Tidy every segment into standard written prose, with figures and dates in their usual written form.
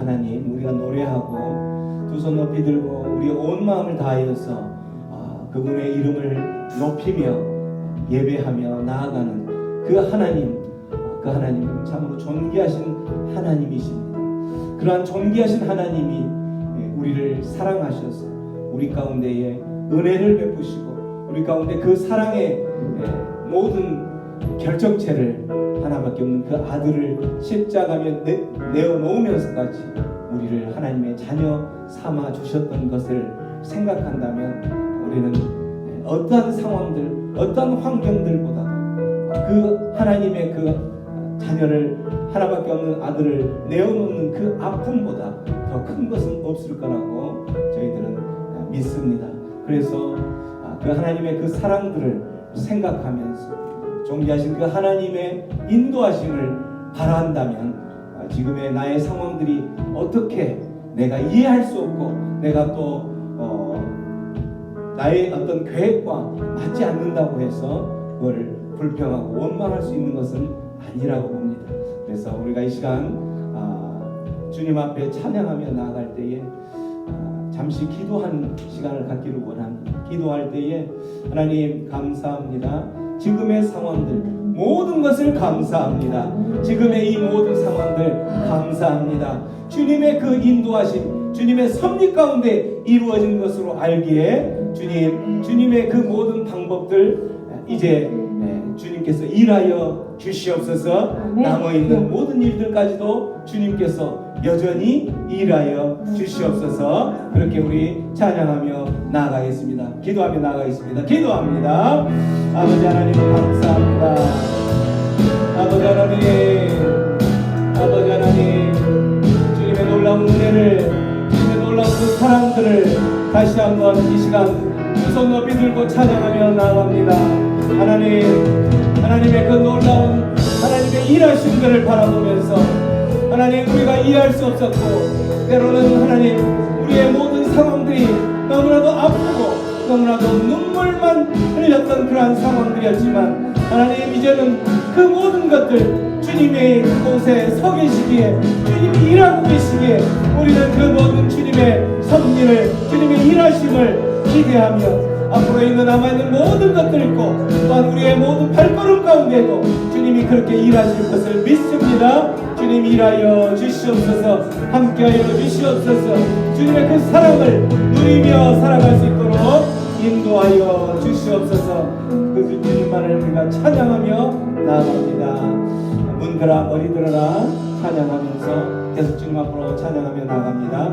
하나님 우리가 노래하고 두 손 높이 들고 우리 온 마음을 다하여서 그분의 이름을 높이며 예배하며 나아가는 그 하나님은 참으로 존귀하신 하나님이십니다. 그러한 존귀하신 하나님이 우리를 사랑하셔서 우리 가운데에 은혜를 베푸시고 우리 가운데 그 사랑의 모든 결정체를 하나밖에 없는 그 아들을 십자가에 내어놓으면서까지 우리를 하나님의 자녀 삼아 주셨던 것을 생각한다면 우리는 어떠한 상황들, 어떠한 환경들보다도 그 하나님의 그 자녀를 하나밖에 없는 아들을 내어놓는 그 아픔보다 더 큰 것은 없을 거라고 저희들은 믿습니다. 그래서 그 하나님의 그 사랑들을 생각하면서 존귀하신 그 하나님의 인도하심을 바란다면 지금의 나의 상황들이 어떻게 내가 이해할 수 없고 내가 또 나의 어떤 계획과 맞지 않는다고 해서 그걸 불평하고 원망할 수 있는 것은 아니라고 봅니다. 그래서 우리가 이 시간 주님 앞에 찬양하며 나아갈 때에 잠시 기도하는 시간을 갖기를 원합니다. 기도할 때에 하나님 감사합니다. 지금의 상황들 모든 것을 감사합니다. 지금의 이 모든 상황들 감사합니다. 주님의 그 인도하심, 주님의 섭리 가운데 이루어진 것으로 알기에 주님의 그 모든 방법들 이제 주님께서 일하여 주시옵소서. 남아있는 모든 일들까지도 주님께서 여전히 일하여 주시옵소서. 그렇게 우리 찬양하며 나아가겠습니다. 기도하며 나아가겠습니다. 기도합니다. 아버지 하나님 감사합니다. 아버지 하나님 주님의 놀라운 은혜를, 주님의 놀라운 그 사랑들을 다시 한번 이 시간 두 손 높이 들고 찬양하며 나아갑니다. 하나님의 그 놀라운 하나님의 일하심들을 바라보면서 하나님 우리가 이해할 수 없었고 때로는 하나님 우리의 모든 상황들이 너무나도 아프고 너무나도 눈물만 흘렸던 그러한 상황들이었지만 하나님 이제는 그 모든 것들 주님의 그곳에 서 계시기에 주님이 일하고 계시기에 우리는 그 모든 주님의 섭리를 주님의 일하심을 기대하며 앞으로 있는 남아있는 모든 것들 있고 또한 우리의 모든 발걸음 가운데도 주님이 그렇게 일하실 것을 믿습니다. 주님 일하여 주시옵소서. 함께하여 주시옵소서. 주님의 그 사랑을 누리며 살아갈 수 있도록 인도하여 주시옵소서. 그 주님만을 우리가 찬양하며 나아갑니다. 문들아 머리 들어라 찬양하면서 계속 주님 앞으로 찬양하며 나아갑니다.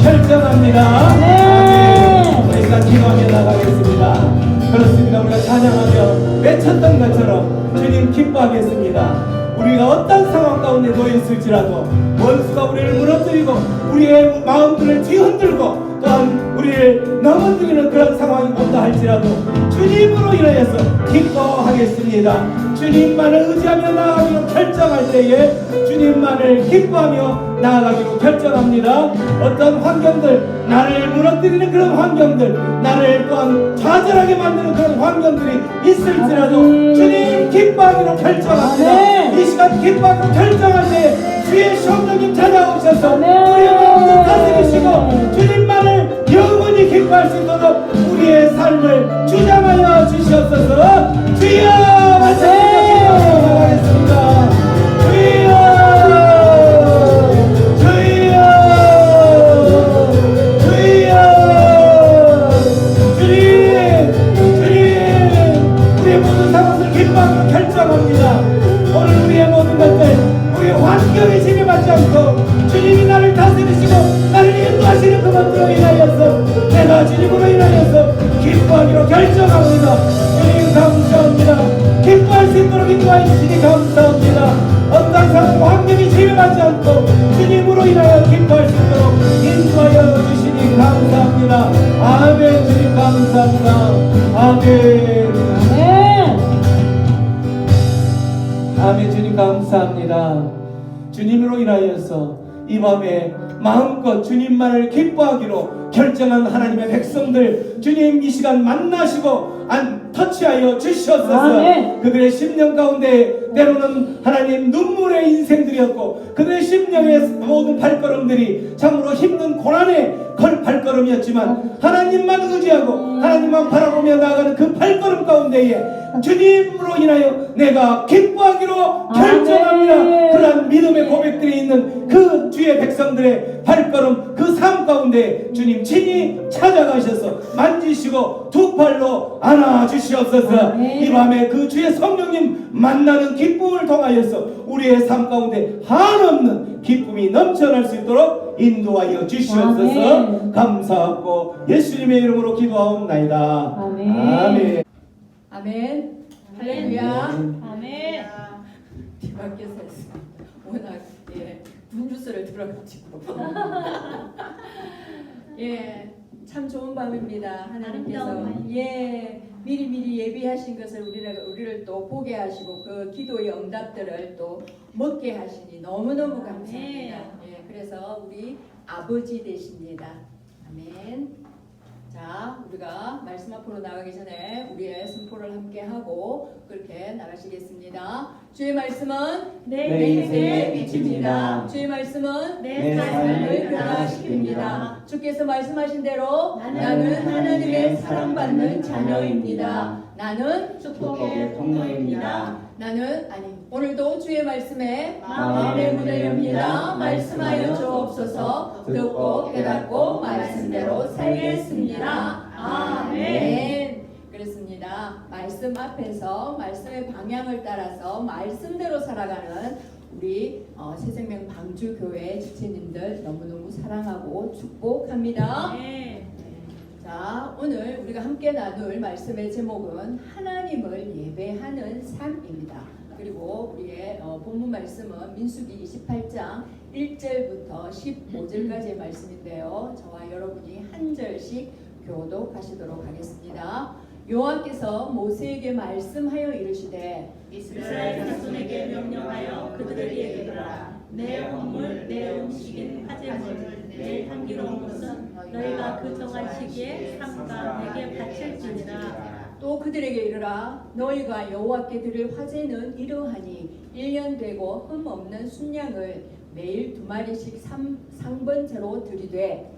결정합니다. 네. 우리 시간 기도하며 나가겠습니다. 그렇습니다. 우리가 찬양하며 외쳤던 것처럼 주님 기뻐하겠습니다. 우리가 어떤 상황 가운데 놓여 있을지라도 원수가 우리를 무너뜨리고 우리의 마음들을 뒤흔들고 또한 우리를 넘어뜨리는 그런 상황이 온다 할지라도 주님으로 인하여서 기뻐하겠습니다. 주님만을 의지하며 나아가기로 결정할 때에 주님만을 기뻐하며 나아가기로 결정합니다. 어떤 환경들, 나를 무너뜨리는 그런 환경들, 나를 또한 좌절하게 만드는 그런 환경들이 있을지라도 주님 기뻐하기로 결정합니다. 이 시간 기뻐하기로 결정할 때 주의 성령님 찾아오셔서 우리의 마음을 다스리시고 주님만을 영원히 기뻐할 수 있도록 우리의 삶을 주장하여 주시옵소서. 주여 말씀드리며 기도하겠습니다. 주여 주여 주여 주님 우리의 모든 상황을 기뻐하기로 결정합니다. 오늘 우리의 모든 것들 우리의 환경에 지배받지 않고 주님이 나를 다스리시고 나를 인도하시는 그것들로 인하여서 내가 주님으로 인하여서 기뻐하기로 결정합니다. 주님 감사합니다. 기뻐할 수 있도록 아멘. 주님 감사합니다. 주님으로 인하여서 이 밤에 마음껏 주님만을 기뻐하기로 결정한 하나님의 백성들, 주님 이 시간 만나시고 터치하여 주시옵소서. 아멘. 그들의 심령 가운데 때로는 하나님 눈물의 인생들이었고 그들의 심령의 모든 발걸음들이 참으로 힘든 고난의 발걸음이었지만 하나님만 의지하고 하나님만 바라보며 나아가는 그 발걸음 가운데에 주님으로 인하여 내가 기뻐하기로 결정합니다. 그러한 믿음의 고백들이 있는 그 주의 백성들의 발걸음, 그 삶 가운데 주님 친히 찾아가셔서 만지시고 두 팔로 안아주시옵소서. 이 밤에 그 주의 성령님 만나는 기쁨을 통하여서 우리의 삶 가운데 한없는 기쁨이 넘쳐날 수 있도록 인도하여 주시옵소서. 감사하고 예수님의 이름으로 기도하옵나이다. 아멘. 아멘. 아멘. 할렐루야. 아멘. 뒤밖에서 워낙 분주스를 들어가지고 참 좋은 밤입니다. 하나님께서 미리 예비하신 것을 우리를 또 보게 하시고 그 기도의 응답들을 또 먹게 하시니 너무너무 감사합니다. 그래서 우리 아버지 되십니다. 아멘. 자, 우리가 말씀 앞으로 나가기 전에 우리의 선포를 함께 하고 그렇게 나가시겠습니다. 주의 말씀은 내 인생의 빛입니다. 주의 말씀은 내 삶을 변화시킵니다. 주께서 말씀하신 대로 나는 하나님의 사랑받는 자녀입니다. 나는 축복의 통로입니다. 나는 오늘도 주의 말씀에 마음의 문을 엽니다. 말씀하여 주옵소서. 듣고 깨닫고 말씀대로 살겠습니다. 아멘. 그렇습니다. 말씀 앞에서 말씀의 방향을 따라서 말씀대로 살아가는 우리 새생명 방주교회 지체님들 너무너무 사랑하고 축복합니다. 자, 오늘 우리가 함께 나눌 말씀의 제목은 하나님을 예배하는 삶입니다. 그리고 우리의 본문 말씀은 민수기 28장 1절부터 15절까지의 말씀인데요. 저와 여러분이 한 절씩 교독하시도록 하겠습니다. 여호와께서 모세에게 말씀하여 이르시되 이스라엘 자손에게 명령하여 그들에게 이르라. 내 헌물 내 음식인 화제물 내 향기로운 것은 너희가 그 정한 시기에 삼가 내게 바칠지니라. 또 그들에게 이르라. 너희가 여호와께 드릴 화제는 이러하니 1년 되고 흠 없는 순양을 매일 2마리씩 상번제로 드리되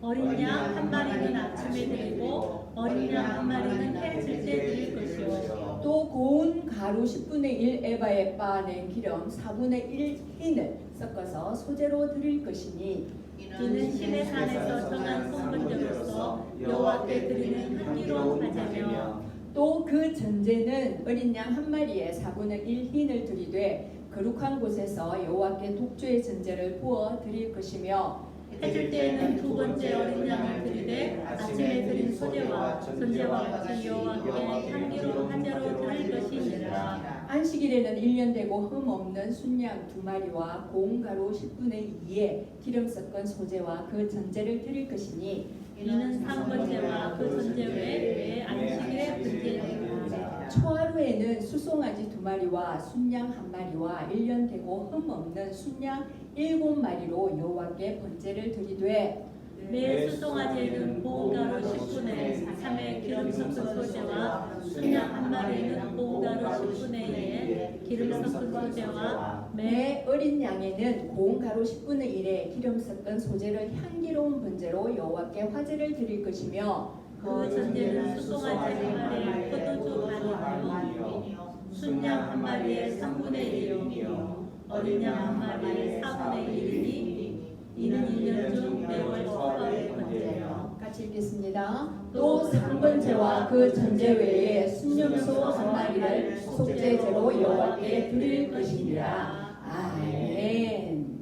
어린 양 한 마리는 아침에 드리고 어린 양 한 마리는 해질 때 드릴 것이요. 또 고운 가루 10분의 1 에바에 빻아낸 기름 4분의 1 흰을 섞어서 소재로 드릴 것이니 이는 신의 산에서 정한 성분제로서 여호와께 드리는 향기로운 화제며 또 그 전제는 어린 양 한 마리에 4분의 1 흰을 드리되 거룩한 곳에서 여호와께 독주의 전제를 부어 드릴 것이며 해질 때에는 두 번째 어린 양을 드리되 아침에 드린 소제와 전제와 같이 여호와께 향기로운 화제로 드릴 것이니라. 안식일에는 1년 되고 흠 없는 순양 2마리와 고운 가루 10분의 2에 기름 섞은 소제와 그 전제를 드릴 것이니 이는 상번제와 그 전제 외에 안식일의 번제니라. 초하루에는 수송아지 2마리와 순양 1마리와 1년 되고 흠 없는 순양 7마리로 여호와께 번제를 드리되 매 수송아지에는 고운 가루 10분의 3의 기름 섞은 소제와 순양 한 마리는 고운 가루 10분의 2의 기름 섞은 소제와 매 어린 양에는 고운 가루 10분의 1에 기름 섞은 소제를 향기로운 번제로 여호와께 화제를 드릴 것이며 그 전제는 수송아지 한 마리에 포도주 반이요 순양 한 마리에 3분의 1이요 어린 양 한 마리에 4분의 1이니 이는 1년 중 매월 처음의 번제며. 같이 읽겠습니다. 또 상번제와 그 전제 외에 순염소 한 마리를 속죄제로 여호와께 드릴 것이니라. 아멘.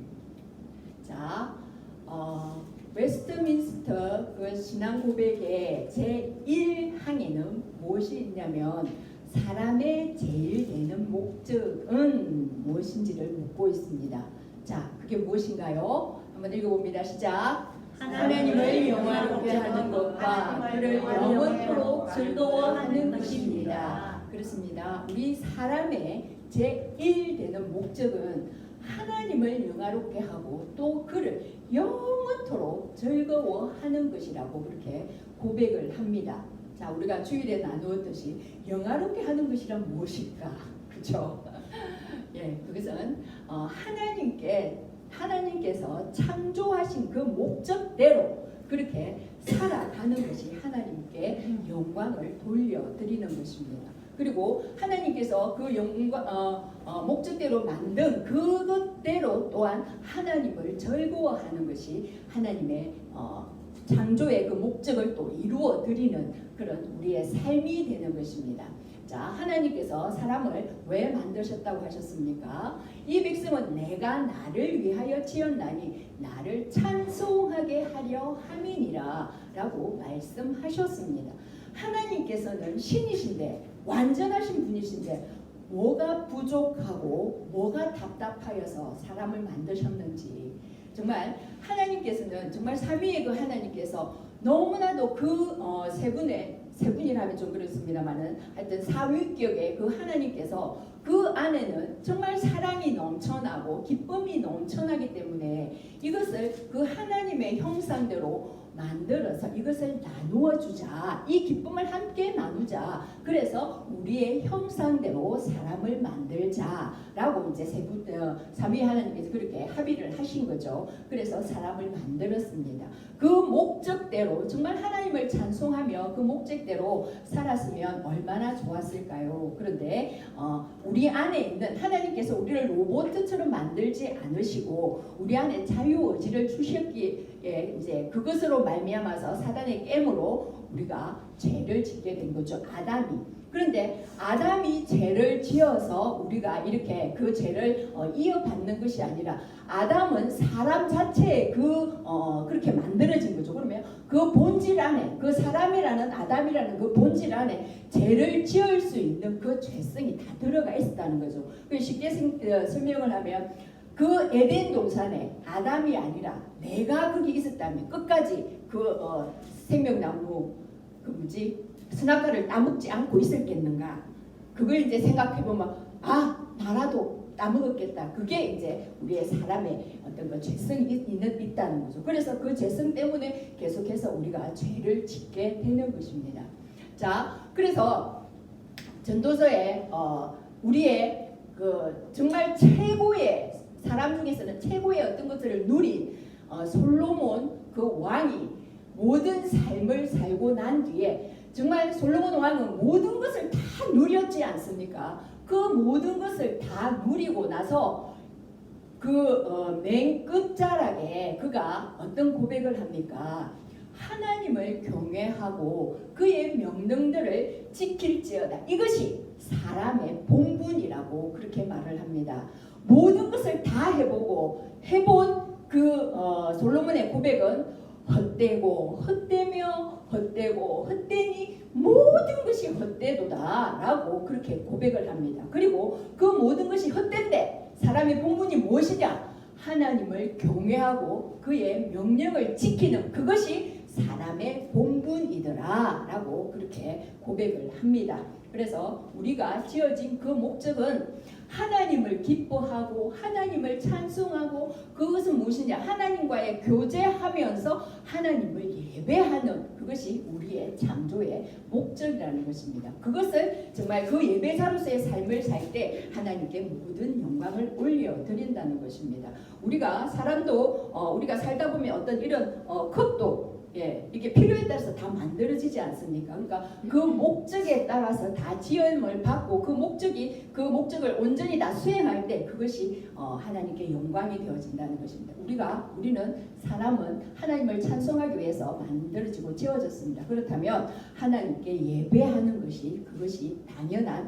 자, 웨스트민스터 그 신앙 고백의 제1항에는 무엇이 있냐면 사람의 제일 되는 목적은 무엇인지를 묻고 있습니다. 자, 그게 무엇인가요? 한번 읽어봅니다. 시작. 하나님을 영화롭게 하는 것과 그를 영원토록 즐거워하는 것입니다. 그렇습니다. 우리 사람의 제1 되는 목적은 하나님을 영화롭게 하고 또 그를 영원토록 즐거워하는 것이라고 그렇게 고백을 합니다. 자, 우리가 주일에 나누었듯이 영화롭게 하는 것이란 무엇일까? 그렇죠? 예, 그것은 하나님께서 창조하신 그 목적대로 그렇게 살아가는 것이 하나님께 영광을 돌려드리는 것입니다. 그리고 하나님께서 그 목적대로 만든 그것대로 또한 하나님을 즐거워하는 것이 하나님의 창조의 그 목적을 또 이루어 드리는 그런 우리의 삶이 되는 것입니다. 자, 하나님께서 사람을 왜 만드셨다고 하셨습니까? 이 백성은 내가 나를 위하여 지었나니 나를 찬송하게 하려 함이니라 라고 말씀하셨습니다. 하나님께서는 신이신데 완전하신 분이신데 뭐가 부족하고 뭐가 답답하여서 사람을 만드셨는지, 정말 하나님께서는 정말 삼위의 그 하나님께서 너무나도 그 세 분이라면 좀 그렇습니다만은 하여튼 사위격의 그 하나님께서 그 안에는 정말 사랑이 넘쳐나고 기쁨이 넘쳐나기 때문에 이것을 그 하나님의 형상대로 만들어서 이것을 나누어 주자. 이 기쁨을 함께 나누자. 그래서 우리의 형상대로 사람을 만들자라고 이제 삼위 하나님께서 그렇게 합의를 하신 거죠. 그래서 사람을 만들었습니다. 그 목적대로 정말 하나님을 찬송하며 그 목적대로 살았으면 얼마나 좋았을까요? 그런데 우리 안에 있는 하나님께서 우리를 로봇처럼 만들지 않으시고 우리 안에 자유의지를 주셨기에 이제 그것으로 말미암아서 사단의 깨므로 우리가 죄를 짓게 된 거죠. 아담이. 그런데 아담이 죄를 지어서 우리가 이렇게 그 죄를 이어받는 것이 아니라 아담은 사람 자체에 그렇게 만들어진 거죠. 그러면 그 본질 안에 그 사람이라는 아담이라는 그 본질 안에 죄를 지을 수 있는 그 죄성이 다 들어가 있었다는 거죠. 쉽게 설명을 하면 그 에덴 동산에 아담이 아니라 내가 거기 있었다면 끝까지 생명나무 선악과를 따먹지 않고 있었겠는가? 그걸 이제 생각해 보면 나라도 따먹었겠다. 그게 이제 우리의 사람의 어떤 그 죄성이 있다는 거죠. 그래서 그 죄성 때문에 계속해서 우리가 죄를 짓게 되는 것입니다. 자, 그래서 전도서에 우리의 그 정말 최고의 사람 중에서는 최고의 어떤 것들을 누린 솔로몬 그 왕이 모든 삶을 살고 난 뒤에 정말 솔로몬 왕은 모든 것을 다 누렸지 않습니까? 그 모든 것을 다 누리고 나서 맨 끝자락에 그가 어떤 고백을 합니까? 하나님을 경외하고 그의 명령들을 지킬지어다. 이것이 사람의 본분이라고 그렇게 말을 합니다. 모든 것을 다 해본 솔로몬의 고백은 헛되고 헛되며 헛되고 헛되니 모든 것이 헛되도다 라고 그렇게 고백을 합니다. 그리고 그 모든 것이 헛된데 사람의 본분이 무엇이냐? 하나님을 경외하고 그의 명령을 지키는 그것이 사람의 본분이더라 라고 그렇게 고백을 합니다. 그래서 우리가 지어진 그 목적은 하나님을 기뻐하고 하나님을 찬송하고 그것은 무엇이냐? 하나님과의 교제하면서 하나님을 예배하는 그것이 우리의 창조의 목적이라는 것입니다. 그것을 정말 그 예배자로서의 삶을 살 때 하나님께 모든 영광을 올려드린다는 것입니다. 우리가 우리가 살다 보면 어떤 이런 컵도 이게 필요에 따라서 다 만들어지지 않습니까? 그러니까 그 목적에 따라서 다 지음을 받고 그 목적을 온전히 다 수행할 때 그것이 하나님께 영광이 되어진다는 것입니다. 우리는 사람은 하나님을 찬송하기 위해서 만들어지고 지어졌습니다. 그렇다면 하나님께 예배하는 그것이 당연한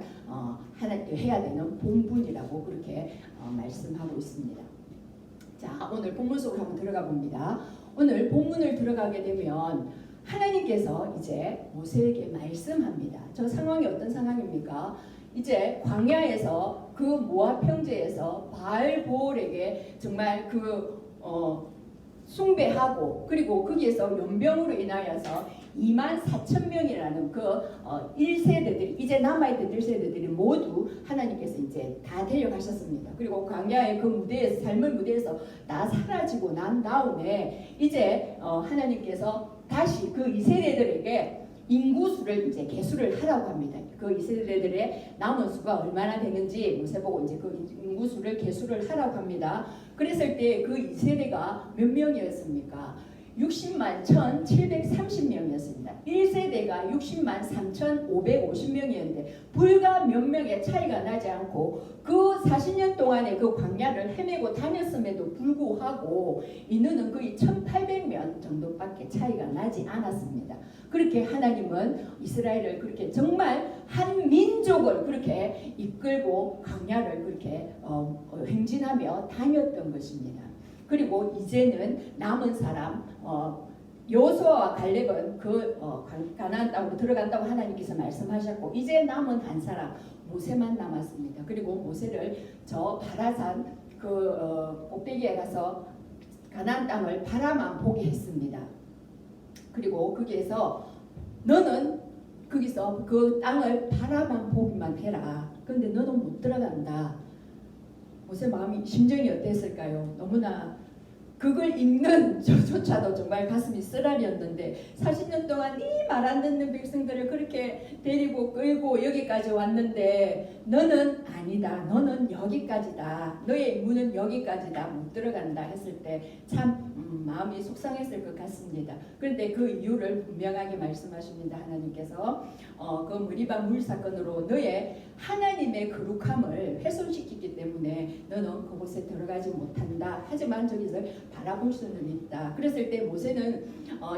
하나님께 해야 되는 본분이라고 그렇게 말씀하고 있습니다. 자, 오늘 본문 속으로 한번 들어가 봅니다. 오늘 본문을 들어가게 되면 하나님께서 이제 모세에게 말씀합니다. 저 상황이 어떤 상황입니까? 이제 광야에서 그 모압 평지에서 바알보올에게 정말 숭배하고 그리고 거기에서 연병으로 인하여서 24,000명이라는 그 1세대들이 이제 남아있던 1세대들이 모두 하나님께서 이제 다 데려가셨습니다. 그리고 광야의 그 무대에서 삶의 무대에서 다 사라지고 난 다음에 이제 하나님께서 다시 그 2세대들에게 인구수를 이제 계수를 하라고 합니다. 그 2세대들의 남은 수가 얼마나 되는지 모세 보고 이제 그 인구수를 계수를 하라고 합니다. 그랬을 때 그 2세대가 몇 명이었습니까? 60만 1,730명이었습니다. 1세대가 60만 3,550명이었는데 불과 몇 명의 차이가 나지 않고 그 40년 동안에 그 광야를 헤매고 다녔음에도 불구하고 인원은 거의 1,800명 정도밖에 차이가 나지 않았습니다. 그렇게 하나님은 이스라엘을 그렇게 정말 한 민족을 그렇게 이끌고 광야를 그렇게 행진하며 다녔던 것입니다. 그리고 이제는 남은 사람 여호수아와 갈렙은 그 가나안 땅으로 들어간다고 하나님께서 말씀하셨고 이제 남은 한 사람 모세만 남았습니다. 그리고 모세를 저 바라산 그 꼭대기에 가서 가나안 땅을 바라만 보게 했습니다. 그리고 거기에서 너는 거기서 그 땅을 바라만 보기만 해라. 그런데 너는 못 들어간다. 모세 마음이 심정이 어땠을까요? 너무나 그걸 읽는 저조차도 정말 가슴이 쓰라렸는데 40년 동안 이 말 안 듣는 백성들을 그렇게 데리고 끌고 여기까지 왔는데 너는 아니다. 너는 여기까지다. 너의 문은 여기까지다. 못 들어간다 했을 때 참 마음이 속상했을 것 같습니다. 그런데 그 이유를 분명하게 말씀하십니다. 하나님께서 그 무리바 물 사건으로 너의 하나님의 거룩함을 훼손시키기 때문에 너는 그곳에 들어가지 못한다. 하지만 저기서 바라볼 수는 있다. 그랬을 때 모세는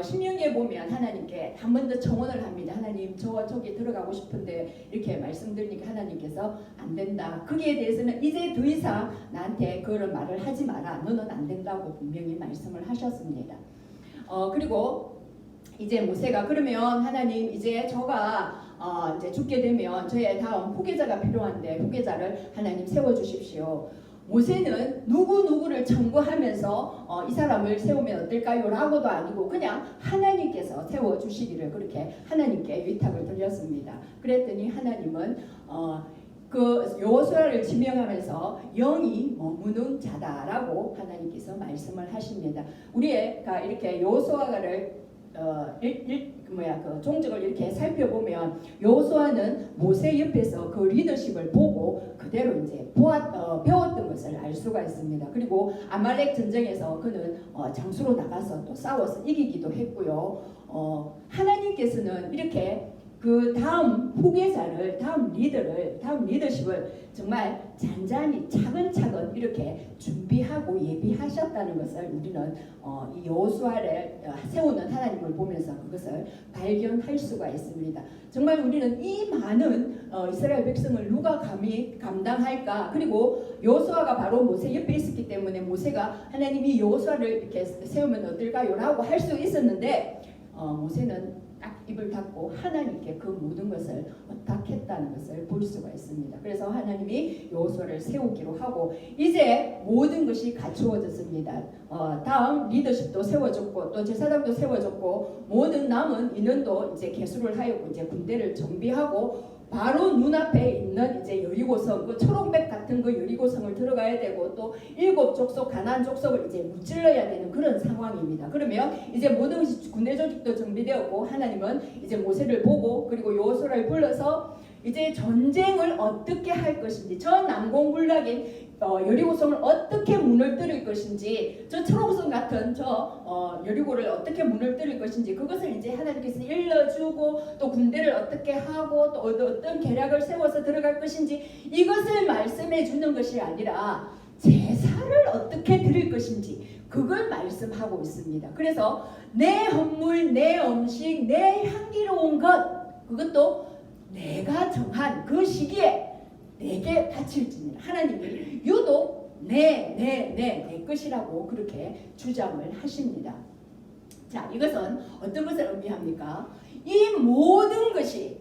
신명기에 보면 하나님께 한 번 더 청원을 합니다. 하나님 저기 들어가고 싶은데 이렇게 말씀드리니까 하나님께서 안 된다. 거기에 대해서는 이제 더 이상 나한테 그런 말을 하지 마라. 너는 안 된다고 분명히 말씀을 하셨습니다. 그리고 이제 모세가 그러면 하나님 이제 저가 이제 죽게 되면 저의 다음 후계자가 필요한데 후계자를 하나님 세워주십시오. 모세는 누구를 청구하면서 이 사람을 세우면 어떨까요? 라고도 아니고 그냥 하나님께서 세워주시기를 그렇게 하나님께 위탁을 드렸습니다. 그랬더니 하나님은 그 여호수아를 지명하면서 영이 머무는 자다라고 하나님께서 말씀을 하십니다. 우리가 이렇게 여호수아를 그 종적을 이렇게 살펴보면 여호수아는 모세 옆에서 그 리더십을 보고 그대로 이제 배웠던 것을 알 수가 있습니다. 그리고 아말렉 전쟁에서 그는 장수로 나가서 또 싸워서 이기기도 했고요. 하나님께서는 이렇게 그 다음 후계자를, 다음 리더십을 정말 잔잔히 차근차근 이렇게 준비하고 예비하셨다는 것을 우리는 이 여호수아를 세우는 하나님을 보면서 그것을 발견할 수가 있습니다. 정말 우리는 이 많은 이스라엘 백성을 누가 감히 감당할까? 그리고 여호수아가 바로 모세 옆에 있었기 때문에 모세가 하나님이 여호수아를 이렇게 세우면 어떨까요? 라고 할 수 있었는데 모세는 딱 입을 닫고 하나님께 그 모든 것을 의탁했다는 것을 볼 수가 있습니다. 그래서 하나님이 여호수아를 세우기로 하고 이제 모든 것이 갖추어졌습니다. 다음 리더십도 세워졌고 또 제사장도 세워졌고 모든 남은 인원도 이제 계수를 하였고 이제 군대를 정비하고 바로 눈앞에 있는 이제 여리고성 그 초록백 같은 그 여리고성을 들어가야 되고 또 7 족속 가나안 족속을 이제 무찔러야 되는 그런 상황입니다. 그러면 이제 모든 것이 군대 조직도 정비되었고 하나님은 이제 모세를 보고 그리고 여호수아를 불러서 이제 전쟁을 어떻게 할 것인지 저 난공불락인 여리고성을 어떻게 문을 뚫을 것인지 저 초록성 같은 저 여리고를 어떻게 문을 뚫을 것인지 그것을 이제 하나님께서 일러주고 또 군대를 어떻게 하고 또 어떤 계략을 세워서 들어갈 것인지 이것을 말씀해 주는 것이 아니라 제사를 어떻게 드릴 것인지 그걸 말씀하고 있습니다. 그래서 내 헌물, 내 음식, 내 향기로운 것 그것도 내가 정한 그 시기에 내게 바칠지니 하나님이 유독 내 것이라고 그렇게 주장을 하십니다. 자, 이것은 어떤 것을 의미합니까? 이 모든 것이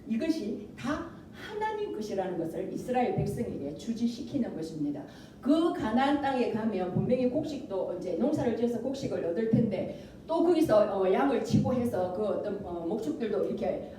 이것이 다 하나님 것이라는 것을 이스라엘 백성에게 주지시키는 것입니다. 그 가나안 땅에 가면 분명히 곡식도 이제 농사를 지어서 곡식을 얻을 텐데 또 거기서 양을 치고 해서 그 어떤 목축들도 이렇게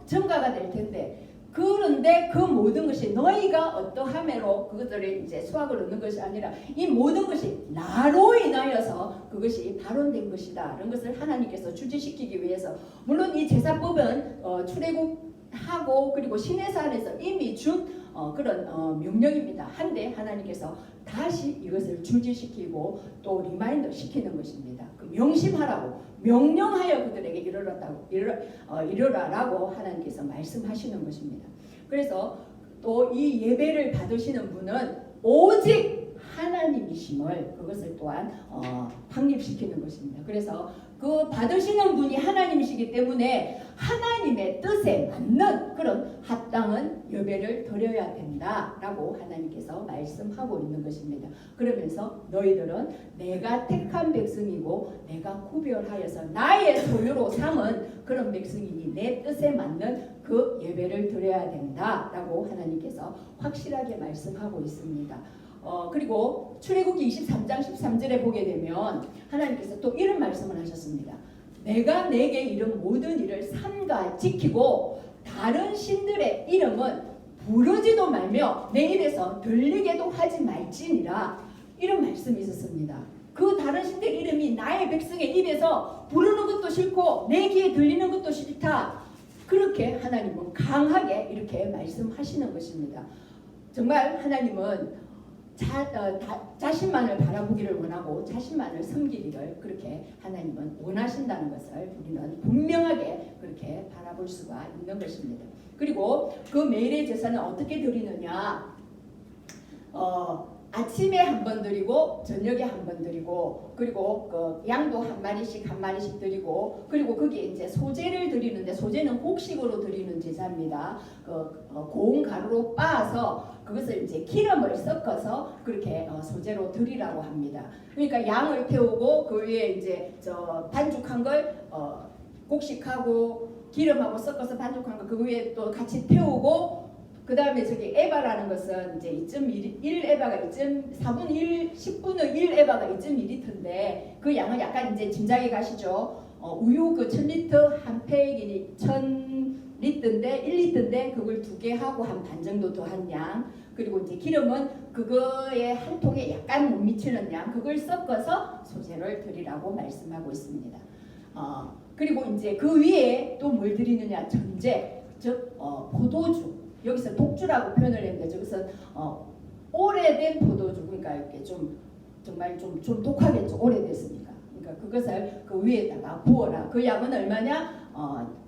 증가가 될 텐데, 그런데 그 모든 것이 너희가 어떠함으로 그것들을 이제 수확을 얻는 것이 아니라 이 모든 것이 나로 인하여서 그것이 발원된 것이다. 이런 것을 하나님께서 주지시키기 위해서, 물론 이 제사법은 출애굽하고 그리고 시내산에서 이미 준 그런 명령입니다. 한데 하나님께서 다시 이것을 주지시키고 또 리마인더 시키는 것입니다. 그 명심하라고, 명령하여 그들에게 이르라라고 하나님께서 말씀하시는 것입니다. 그래서 또 이 예배를 받으시는 분은 오직 하나님이심을, 그것을 또한 확립시키는 것입니다. 그래서 그 받으시는 분이 하나님이시기 때문에 하나님의 뜻에 맞는 그런 합당한 예배를 드려야 된다라고 하나님께서 말씀하고 있는 것입니다. 그러면서 너희들은 내가 택한 백성이고 내가 구별하여서 나의 소유로 삼은 그런 백성이니 내 뜻에 맞는 그 예배를 드려야 된다라고 하나님께서 확실하게 말씀하고 있습니다. 그리고 출애굽기 23장 13절에 보게 되면 하나님께서 또 이런 말씀을 하셨습니다. 내가 내게 이른 모든 일을 삼가 지키고 다른 신들의 이름은 부르지도 말며 내 입에서 들리게도 하지 말지니라. 이런 말씀이 있었습니다. 그 다른 신들 이름이 나의 백성의 입에서 부르는 것도 싫고 내 귀에 들리는 것도 싫다. 그렇게 하나님은 강하게 이렇게 말씀하시는 것입니다. 정말 하나님은 자신만을 바라보기를 원하고 자신만을 섬기기를 그렇게 하나님은 원하신다는 것을 우리는 분명하게 그렇게 바라볼 수가 있는 것입니다. 그리고 그 매일의 제사는 어떻게 드리느냐? 아침에 한 번 드리고 저녁에 한 번 드리고, 그리고 그 양도 한 마리씩 드리고, 그리고 거기에 이제 소제를 드리는데, 소제는 곡식으로 드리는 제사입니다. 고운 가루로 빻아서 그것을 이제 기름을 섞어서 그렇게 소제로 드리라고 합니다. 그러니까 양을 태우고 그 위에 이제 반죽한 걸 곡식하고 기름하고 섞어서 반죽한 거 그 위에 또 같이 태우고, 그 다음에 저기 에바라는 것은 이제 2.1 에바가 4분의 1, 10분의 1 에바가 2.2리터인데 그 양은 약간 이제 짐작이 가시죠. 우유 그 1000리터 한 팩이 1000리터인데 1리터인데 그걸 2개 하고 한 반 정도 더한 양, 그리고 이제 기름은 그거에 한 통에 약간 못 미치는 양, 그걸 섞어서 소제를 드리라고 말씀하고 있습니다. 그리고 이제 그 위에 또 뭘 드리느냐? 전제, 즉 포도주. 여기서 독주라고 표현을 했는데 저기서 오래된 포도주, 그러니까 이렇게 좀 정말 좀 독하겠죠. 오래됐으니까. 그러니까 그것을 그 위에다가 부어라. 그 양은 얼마냐?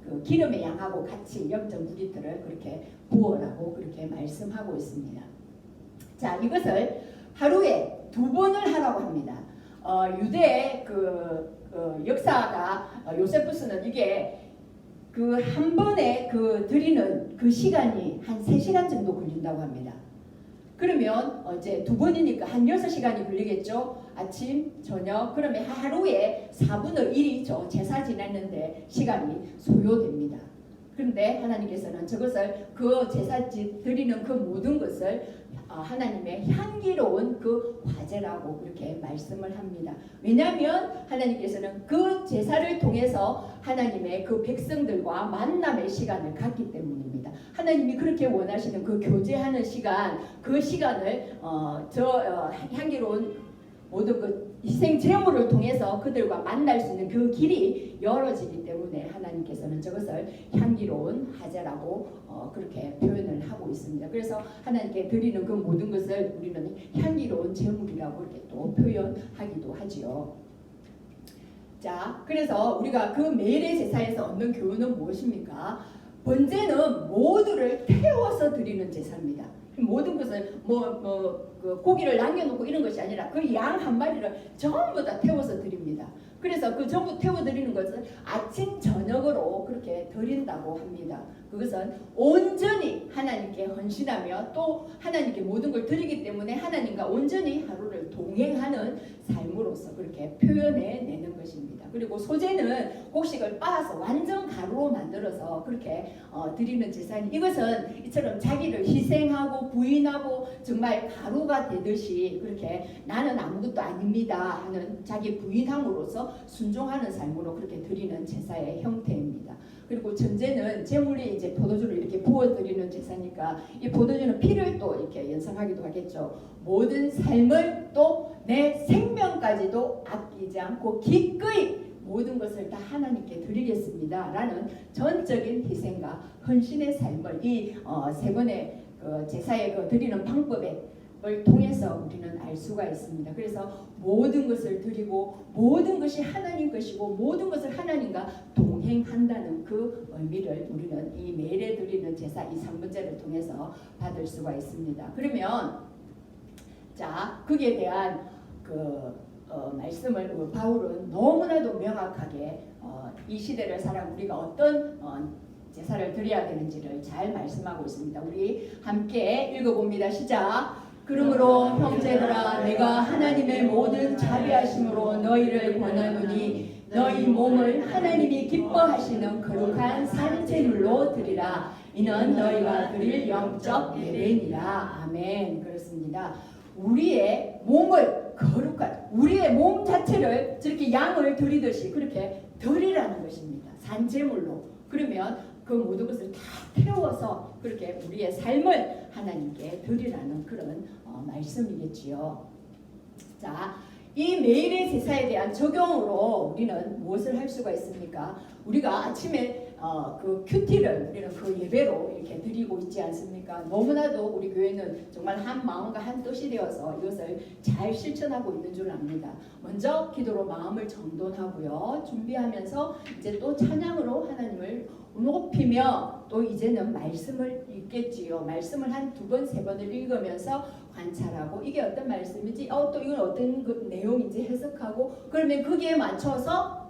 그 기름의 양하고 같이 0.9리터를 그렇게 부어라고 그렇게 말씀하고 있습니다. 자, 이것을 하루에 2번을 하라고 합니다. 유대의 그 역사가 요세푸스는 이게 그 한 번에 그 드리는 그 시간이 한 3시간 정도 걸린다고 합니다. 그러면 이제 2번이니까 한 6시간이 걸리겠죠. 아침, 저녁. 그러면 하루에 4분의 1이 저 제사 지냈는데 시간이 소요됩니다. 그런데 하나님께서는 저것을 그 제사 드리는 그 모든 것을 하나님의 향기로운 그 화제라고 그렇게 말씀을 합니다. 왜냐하면 하나님께서는 그 제사를 통해서 하나님의 그 백성들과 만남의 시간을 갖기 때문입니다. 하나님이 그렇게 원하시는 그 교제하는 시간, 그 시간을 향기로운 모든 그 희생 제물을 통해서 그들과 만날 수 있는 그 길이 열어지기 때문에 하나님께서는 저것을 향기로운 화제라고 그렇게 표현을 하고 있습니다. 그래서 하나님께 드리는 그 모든 것을 우리는 향기로운 제물이라고 이렇게 또 표현하기도 하지요. 자, 그래서 우리가 그 매일의 제사에서 얻는 교훈은 무엇입니까? 번제는 모두를 태워서 드리는 제사입니다. 모든 것을 그 고기를 남겨놓고 이런 것이 아니라 그 양 한 마리를 전부 다 태워서 드립니다. 그래서 그 전부 태워 드리는 것은 아침 저녁으로 그렇게 드린다고 합니다. 그것은 온전히 하나님께 헌신하며 또 하나님께 모든 걸 드리기 때문에 하나님과 온전히 하루를 동행하는 삶으로서 그렇게 표현해 내는 것입니다. 그리고 소재는 곡식을 빻아서 완전 가루로 만들어서 그렇게 드리는 제사니, 이것은 이처럼 자기를 희생하고 부인하고 정말 가루가 되듯이 그렇게 나는 아무것도 아닙니다 하는 자기 부인함으로써 순종하는 삶으로 그렇게 드리는 제사의 형태입니다. 그리고 전제는 제물이 이제 포도주를 이렇게 부어드리는 제사니까 이 포도주는 피를 또 이렇게 연상하기도 하겠죠. 모든 삶을 또 내 생명까지도 아끼지 않고 기꺼이 모든 것을 다 하나님께 드리겠습니다 라는 전적인 희생과 헌신의 삶을 이 세 번의 제사에 드리는 방법을 통해서 우리는 알 수가 있습니다. 그래서 모든 것을 드리고 모든 것이 하나님 것이고 모든 것을 하나님과 동행한다는 그 의미를 우리는 이 매일에 드리는 제사 이 3번제를 통해서 받을 수가 있습니다. 그러면 자, 거기에 대한 말씀을 바울은 너무나도 명확하게 이 시대를 살아 우리가 어떤 제사를 드려야 되는지를 잘 말씀하고 있습니다. 우리 함께 읽어봅니다. 시작. 그러므로 형제들아 내가 하나님의 모든 자비하심으로 너희를 권하노니 너희 몸을 하나님이 기뻐하시는 거룩한 산제물로 드리라. 이는 너희가 드릴 영적 예배니라. 아멘. 그렇습니다. 우리의 몸을 거룩한 우리의 몸 자체를 저렇게 양을 드리듯이 그렇게 드리라는 것입니다. 산제물로. 그러면 그 모든 것을 다 태워서 그렇게 우리의 삶을 하나님께 드리라는 그런 말씀이겠지요. 자, 이 매일의 제사에 대한 적용으로 우리는 무엇을 할 수가 있습니까? 우리가 아침에 그 큐티를 우리는 그 예배로 이렇게 드리고 있지 않습니까? 너무나도 우리 교회는 정말 한 마음과 한 뜻이 되어서 이것을 잘 실천하고 있는 줄 압니다. 먼저 기도로 마음을 정돈하고요. 준비하면서 이제 또 찬양으로 하나님을 높이며 또 이제는 말씀을 읽겠지요. 말씀을 한 2번, 3번을 읽으면서 관찰하고 이게 어떤 말씀인지 또 이건 어떤 그 내용인지 해석하고 그러면 거기에 맞춰서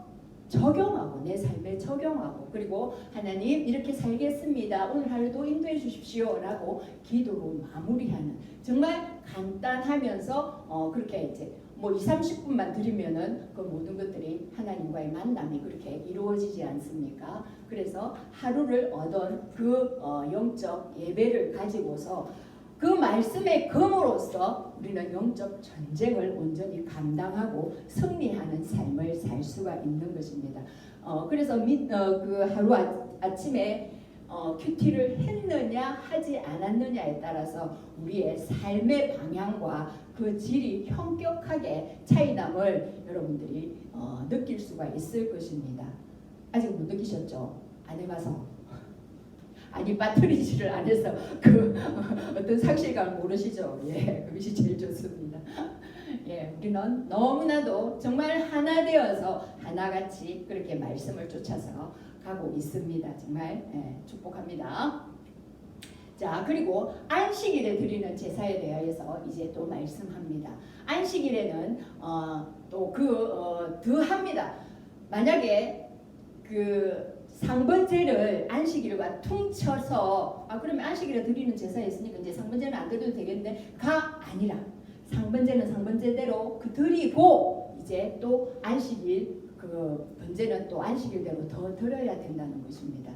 적용하고 내 삶에 적용하고 그리고 하나님 이렇게 살겠습니다. 오늘 하루도 인도해 주십시오 라고 기도로 마무리하는 정말 간단하면서 그렇게 이제 뭐 20-30분만 드리면은 그 모든 것들이 하나님과의 만남이 그렇게 이루어지지 않습니까? 그래서 하루를 얻은 그 영적 예배를 가지고서 그 말씀의 검으로서 우리는 영적 전쟁을 온전히 감당하고 승리하는 삶을 살 수가 있는 것입니다. 그래서 그 하루 아침에 큐티를 했느냐 하지 않았느냐에 따라서 우리의 삶의 방향과 그 질이 현격하게 차이남을 여러분들이 느낄 수가 있을 것입니다. 아직 못 느끼셨죠? 안 해봐서. 아니 빠뜨리지를 안 해서 그 어떤 상실감을 모르시죠? 예, 그것이 제일 좋습니다. 예, 우리는 너무나도 정말 하나 되어서 하나같이 그렇게 말씀을 쫓아서 가고 있습니다. 정말 축복합니다. 자, 그리고 안식일에 드리는 제사에 대해서 이제 또 말씀합니다. 안식일에는 또 더합니다. 만약에 그 상번제를 안식일과 퉁쳐서 그러면 안식일에 드리는 제사에 있으니까 이제 상번제는 안 드려도 되겠는데 아니라 상번제는 상번제대로 드리고 이제 또 안식일 그 번제는 또 안식일대로 더 드려야 된다는 것입니다.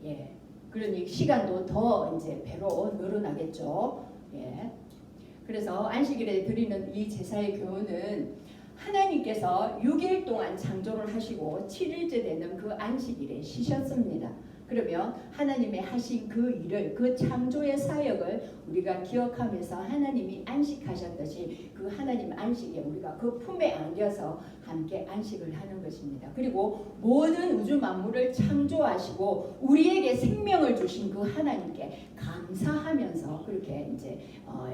예, 그러니 시간도 더 이제 배로 늘어나겠죠. 예, 그래서 안식일에 드리는 이 제사의 교훈은 하나님께서 6일 동안 창조를 하시고 7일째 되는 그 안식일에 쉬셨습니다. 그러면 하나님의 하신 그 일을 그 창조의 사역을 우리가 기억하면서 하나님이 안식하셨듯이 그 하나님 안식에 우리가 그 품에 안겨서 함께 안식을 하는 것입니다. 그리고 모든 우주 만물을 창조하시고 우리에게 생명을 주신 그 하나님께 감사하면서 그렇게 이제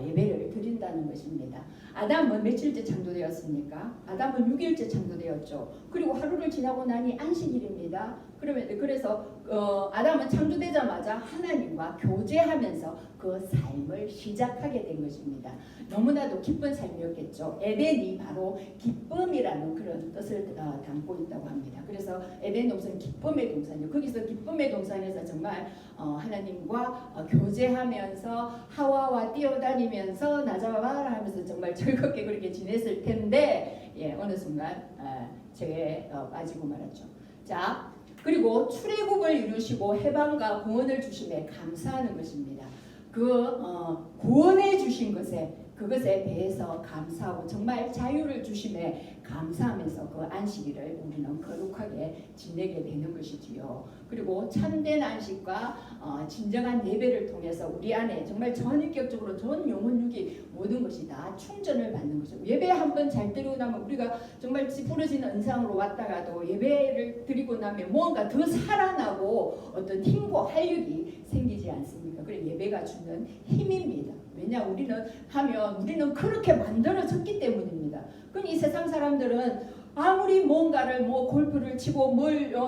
예배를 드린다는 것입니다. 아담은 며칠째 창조되었습니까? 아담은 6일째 창조되었죠. 그리고 하루를 지나고 나니 안식일입니다. 그래서 아담은 창조되자마자 하나님과 교제하면서 그 삶을 시작하게 된 것입니다. 너무나도 기쁜 삶이었겠죠. 에덴이 바로 기쁨이라는 그런 뜻을 담고 있다고 합니다. 그래서 에덴 동산은 기쁨의 동산이요. 거기서 기쁨의 동산에서 정말 하나님과 교제하면서 하와와 뛰어다니면서 나자와라 하면서 정말 즐겁게 그렇게 지냈을 텐데 어느 순간 죄에 빠지고 말았죠. 자, 그리고 출애굽을 이루시고 해방과 구원을 주심에 감사하는 것입니다. 구원해 주신 그것에 대해서 감사하고 정말 자유를 주심에 감사하면서 그 안식일을 우리는 거룩하게 지내게 되는 것이지요. 그리고 참된 안식과 진정한 예배를 통해서 우리 안에 정말 전인격적으로 전 영혼 육이 모든 것이 다 충전을 받는 거죠. 예배 한번 잘 드리고 나면 우리가 정말 부러진 은상으로 왔다가도 예배를 드리고 나면 뭔가 더 살아나고 어떤 힘과 활력이 생기지 않습니까? 그래 예배가 주는 힘입니다. 왜냐 우리는 그렇게 만들어졌기 때문입니다. 그럼 이 세상 사람들은 아무리 뭔가를 골프를 치고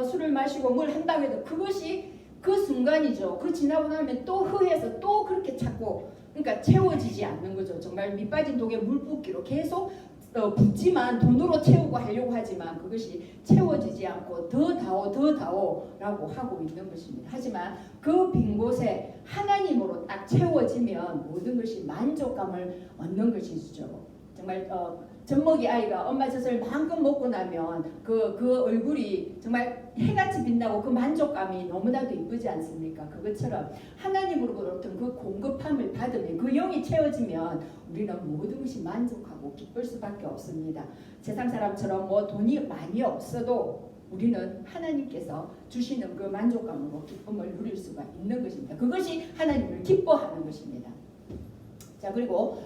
술을 마시고 뭘 한다고 해도 그것이 그 순간이죠. 그 지나고 나면 또 흐해서 또 그렇게 찾고 그러니까 채워지지 않는 거죠. 정말 밑 빠진 독에 물 붓기로 계속 붓지만 돈으로 채우고 하려고 하지만 그것이 채워지지 않고 더 다오라고 하고 있는 것입니다. 하지만 그 빈 곳에 하나님으로 딱 채워지면 모든 것이 만족감을 얻는 것이죠. 정말 젖먹이 아이가 엄마 젖을 마음껏 먹고 나면 그 얼굴이 정말 해같이 빛나고 그 만족감이 너무나도 이쁘지 않습니까? 그것처럼 하나님으로부터 그 공급함을 받으면 그 영이 채워지면 우리는 모든 것이 만족하고 기쁠 수밖에 없습니다. 세상 사람처럼 돈이 많이 없어도 우리는 하나님께서 주시는 그 만족감으로 기쁨을 누릴 수가 있는 것입니다. 그것이 하나님을 기뻐하는 것입니다. 자, 그리고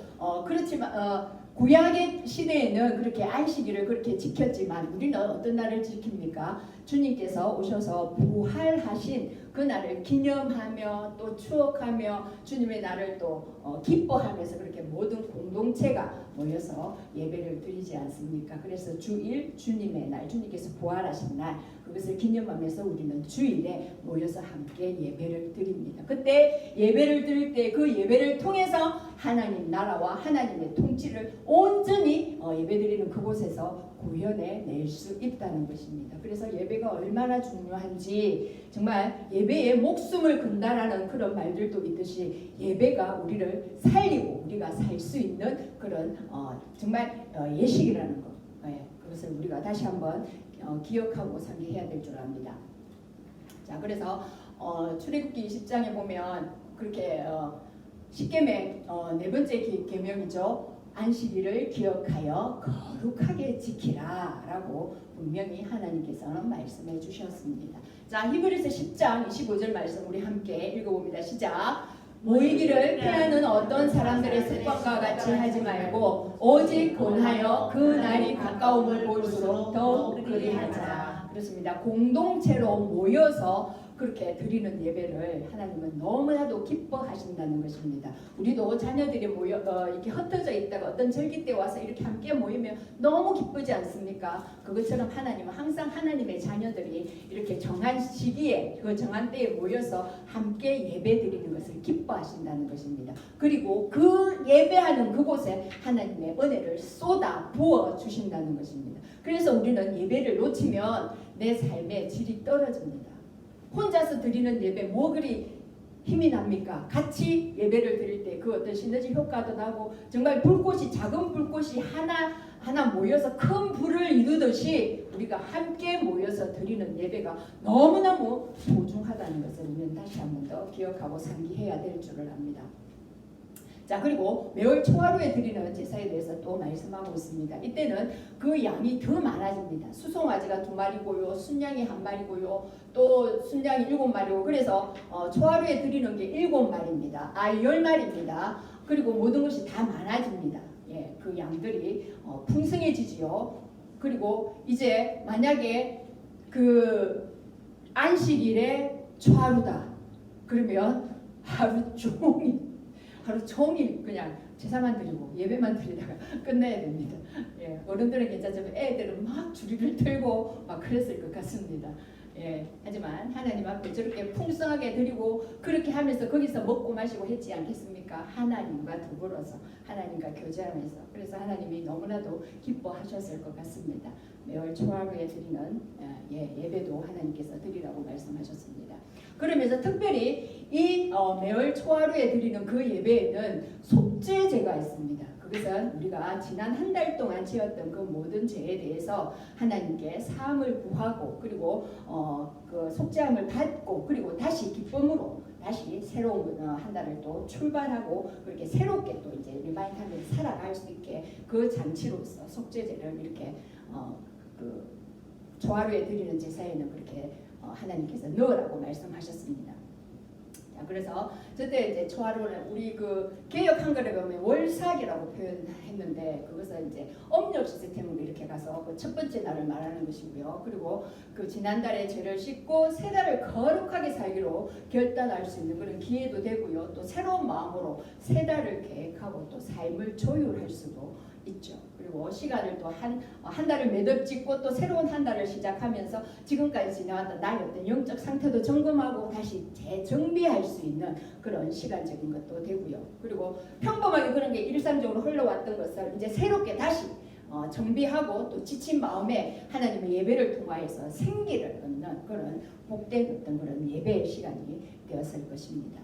그렇지만 구약의 시대에는 그렇게 안식일을 그렇게 지켰지만 우리는 어떤 날을 지킵니까? 주님께서 오셔서 부활하신 그 날을 기념하며 또 추억하며 주님의 날을 또 기뻐하면서 그렇게 모든 공동체가 모여서 예배를 드리지 않습니까? 그래서 주일 주님의 날, 주님께서 부활하신 날 그것을 기념하면서 우리는 주일에 모여서 함께 예배를 드립니다. 그때 예배를 드릴 때 그 예배를 통해서 하나님 나라와 하나님의 통치를 온전히 예배드리는 그곳에서 구현해낼 수 있다는 것입니다. 그래서 예배가 얼마나 중요한지 정말 예배에 목숨을 건다라는 그런 말들도 있듯이 예배가 우리를 살리고 우리가 살 수 있는 그런 정말 예식이라는 것 그것을 우리가 다시 한번 기억하고 상기해야 될 줄 압니다. 자, 그래서 출애굽기 20장에 보면 그렇게 십계명 네 번째 계명이죠. 안식일을 기억하여 거룩하게 지키라라고 분명히 하나님께서는 말씀해 주셨습니다. 자, 히브리서 10장 25절 말씀 우리 함께 읽어봅니다. 시작. 모이기를 피하는 어떤 사람들의 습관과 같이 하지 말고 오직 권하여 그 날이 가까움을 볼수록 더욱 그리하자. 그렇습니다. 공동체로 모여서 그렇게 드리는 예배를 하나님은 너무나도 기뻐하신다는 것입니다. 우리도 자녀들이 모여 이렇게 흩어져 있다가 어떤 절기 때 와서 이렇게 함께 모이면 너무 기쁘지 않습니까? 그것처럼 하나님은 항상 하나님의 자녀들이 이렇게 정한 시기에 그 정한 때에 모여서 함께 예배 드리는 것을 기뻐하신다는 것입니다. 그리고 그 예배하는 그곳에 하나님의 은혜를 쏟아 부어 주신다는 것입니다. 그래서 우리는 예배를 놓치면 내 삶의 질이 떨어집니다. 혼자서 드리는 예배 뭐 그리 힘이 납니까? 같이 예배를 드릴 때 그 어떤 시너지 효과도 나고 정말 작은 불꽃이 하나 모여서 큰 불을 이루듯이 우리가 함께 모여서 드리는 예배가 너무너무 소중하다는 것을 우리는 다시 한 번 더 기억하고 상기해야 될 줄을 압니다. 자, 그리고 매월 초하루에 드리는 제사에 대해서 또 말씀하고 있습니다. 이때는 그 양이 더 많아집니다. 수송아지가 2마리고요, 순양이 1마리고요, 또 순양이 7마리고 그래서 초하루에 드리는 게 7마리입니다. 10마리입니다. 그리고 모든 것이 다 많아집니다. 예, 그 양들이 풍성해지지요. 그리고 이제 만약에 그 안식일에 초하루다 그러면 하루 종일 그냥 제사만 드리고 예배만 드리다가 끝내야 됩니다. 예, 어른들은 괜찮지만 애들은 막 주리를 들고 막 그랬을 것 같습니다. 예, 하지만 하나님 앞에 저렇게 풍성하게 드리고 그렇게 하면서 거기서 먹고 마시고 했지 않겠습니까? 하나님과 더불어서 하나님과 교제하면서. 그래서 하나님이 너무나도 기뻐하셨을 것 같습니다. 매월 초하루에 드리는 예배도 하나님께서 드리라고 말씀하셨습니다. 그러면서 특별히 이 매월 초하루에 드리는 그 예배에는 속죄제가 있습니다. 그것은 우리가 지난 한 달 동안 지었던 그 모든 죄에 대해서 하나님께 사함을 구하고 그리고 그 속죄함을 받고 그리고 다시 기쁨으로 다시 새로운 한 달을 또 출발하고 그렇게 새롭게 또 이제 리마인드하면서 살아갈 수 있게 그 장치로서 속죄제를 이렇게 그 초하루에 드리는 제사에는 그렇게 하나님께서 넣으라고 말씀하셨습니다. 자, 그래서 저때 이제 초하루는 우리 그 개역 한글에 보면 월삭이라고 표현했는데 그것은 이제 음력 시스템으로 이렇게 가서 그 첫 번째 날을 말하는 것이고요. 그리고 그 지난달에 죄를 씻고 새 달을 거룩하게 살기로 결단할 수 있는 그런 기회도 되고요. 또 새로운 마음으로 새 달을 계획하고 또 삶을 조율할 수도 있죠. 그리고 시간을 또 한 달을 매듭 짓고 또 새로운 한 달을 시작하면서 지금까지 지나왔던 나의 어떤 영적 상태도 점검하고 다시 재정비할 수 있는 그런 시간적인 것도 되고요. 그리고 평범하게 그런 게 일상적으로 흘러왔던 것을 이제 새롭게 다시 정비하고 또 지친 마음에 하나님의 예배를 통하여서 생기를 얻는 그런 복된 어떤 그런 예배의 시간이 되었을 것입니다.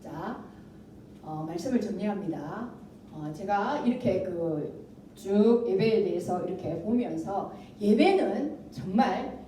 자, 말씀을 정리합니다. 제가 이렇게 그 쭉 예배에 대해서 이렇게 보면서 예배는 정말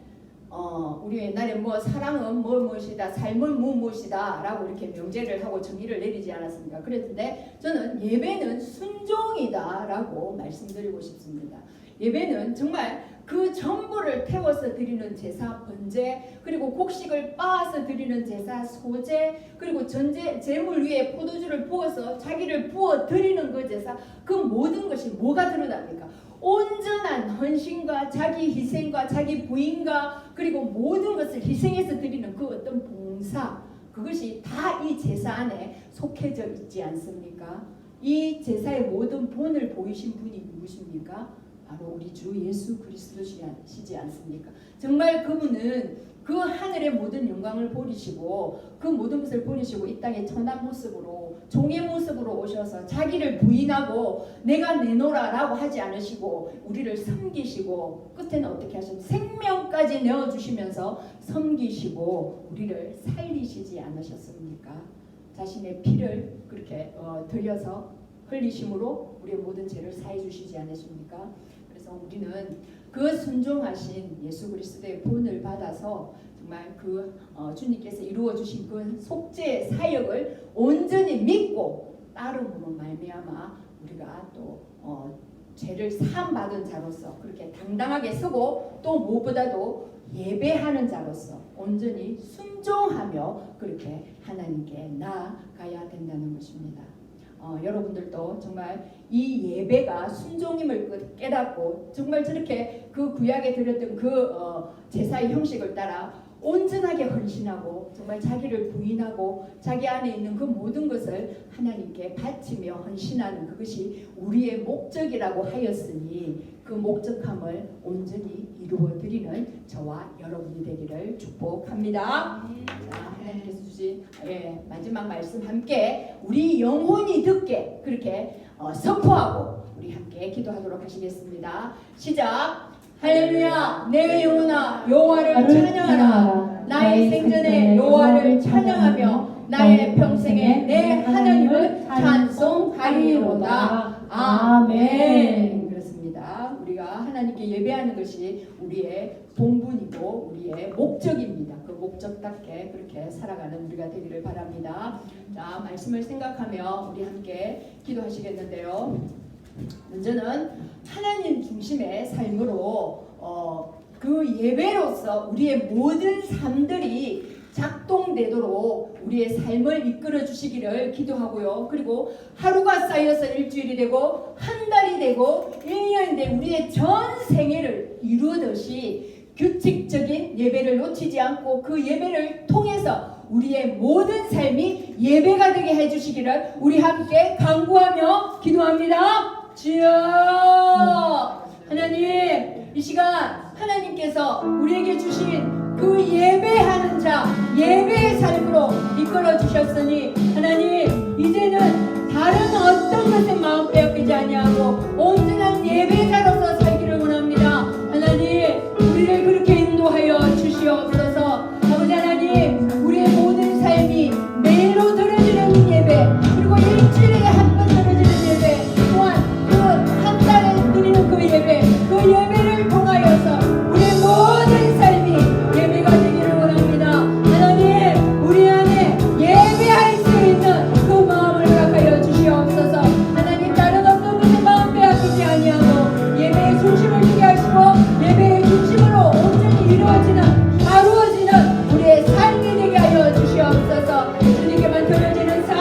우리 옛날에 뭐 사랑은 무엇이다, 삶은 무엇이다 라고 이렇게 명제를 하고 정의를 내리지 않았습니까? 그랬는데 저는 예배는 순종이다 라고 말씀드리고 싶습니다. 예배는 정말 그 전부를 태워서 드리는 제사 번제, 그리고 곡식을 빻아서 드리는 제사 소제, 그리고 제물 위에 포도주를 부어서 자기를 부어 드리는 그 제사, 그 모든 것이 뭐가 드러납니까? 온전한 헌신과 자기 희생과 자기 부인과 그리고 모든 것을 희생해서 드리는 그 어떤 봉사, 그것이 다 이 제사 안에 속해져 있지 않습니까? 이 제사의 모든 본을 보이신 분이 누구십니까? 바로 우리 주 예수 그리스도시지 않습니까? 정말 그분은 그 하늘의 모든 영광을 버리시고 그 모든 것을 버리시고 이 땅에 천한 모습으로 종의 모습으로 오셔서 자기를 부인하고 내가 내놓으라라고 하지 않으시고 우리를 섬기시고 끝에는 어떻게 하셨는지 생명까지 내어주시면서 섬기시고 우리를 살리시지 않으셨습니까? 자신의 피를 그렇게 들여서 흘리심으로 우리의 모든 죄를 사해 주시지 않으십니까? 그래서 우리는 그 순종하신 예수 그리스도의 본을 받아서 정말 그 주님께서 이루어 주신 그 속죄 사역을 온전히 믿고 따름으로 말미암아 우리가 또 죄를 사함 받은 자로서 그렇게 당당하게 서고 또 무엇보다도 예배하는 자로서 온전히 순종하며 그렇게 하나님께 나아가야 된다는 것입니다. 여러분들도 정말 이 예배가 순종임을 깨닫고 정말 저렇게 그 구약에 드렸던 그 제사의 형식을 따라 온전하게 헌신하고 정말 자기를 부인하고 자기 안에 있는 그 모든 것을 하나님께 바치며 헌신하는 그것이 우리의 목적이라고 하였으니 그 목적함을 온전히 이루어드리는 저와 여러분이 되기를 축복합니다. 자, 하나님께서 주신 마지막 말씀 함께 우리 영혼이 듣게 그렇게 선포하고 우리 함께 기도하도록 하시겠습니다. 시작. 할렐루야. 내 영혼아 여호와를 찬양하라. 나의 생전에 여호와를 찬양하며 나의 평생에 내 하나님을 찬송하리로다. 아멘. 그렇습니다. 우리가 하나님께 예배하는 것이 우리의 본분이고 우리의 목적입니다. 그 목적답게 그렇게 살아가는 우리가 되기를 바랍니다. 자, 말씀을 생각하며 우리 함께 기도하시겠는데요. 먼저는 하나님 중심의 삶으로 그 예배로서 우리의 모든 삶들이 작동되도록 우리의 삶을 이끌어 주시기를 기도하고요. 그리고 하루가 쌓여서 일주일이 되고 한 달이 되고 1년이 되고 우리의 전 생애를 이루듯이 규칙적인 예배를 놓치지 않고 그 예배를 통해서 우리의 모든 삶이 예배가 되게 해주시기를 우리 함께 간구하며 기도합니다. 주여 하나님 이 시간 하나님께서 우리에게 주신 그 예배하는 자, 예배의 삶으로 이끌어 주셨으니 하나님 이제는 다른 어떤 것에 마음 빼앗기지 아니하고 온전한 예배자로서 살기를 원합니다. 하나님 우리를 그렇게 인도하여 주시옵소서. 아버지 하나님 우리의 모든 삶이 매일로 드려지는 예배, 그리고 일주일에 한 번 드려지는 예배, 또한 그 한 달에 드리는 그 예배, 그 예배를 통하여서 우리의 모든 삶이 예배가 되기를 원합니다. 하나님 우리 안에 예배할 수 있는 그 마음을 허락하여 주시옵소서. 하나님 다른 어떤 것에 마음 빼앗기지 아니하고 예배의 중심을 두게 하시고 예배의 중심으로 온전히 이루어지는 다루어지는 우리의 삶이 되게 하여 주시옵소서. 주님께만 드려지는 삶,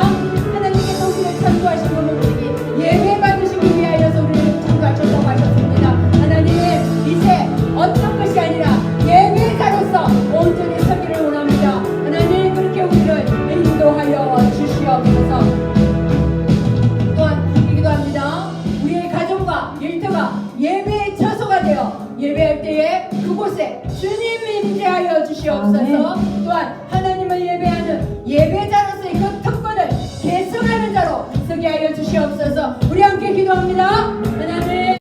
하나님께서 우리를 창조하신 그 목적이 예배 받으시기 위하여서 우리를 창조하셨다고 하셨습니다. 하나님 이제 어떤 것이 아니라 예배자로서 온전히 서기를 원합니다. 하나님 그렇게 우리를 인도하여 주시옵소서. 또한 기도합니다. 우리의 가정과 일터가 예배의 처소가 되어 예배할 때에 그곳에 주님이 임재하여 주시옵소서. 또한 하나님을 예배하는 예배자로서의 그 특권을 계승하는 자로 서게 하여 주시옵소서. 우리 함께 기도합니다.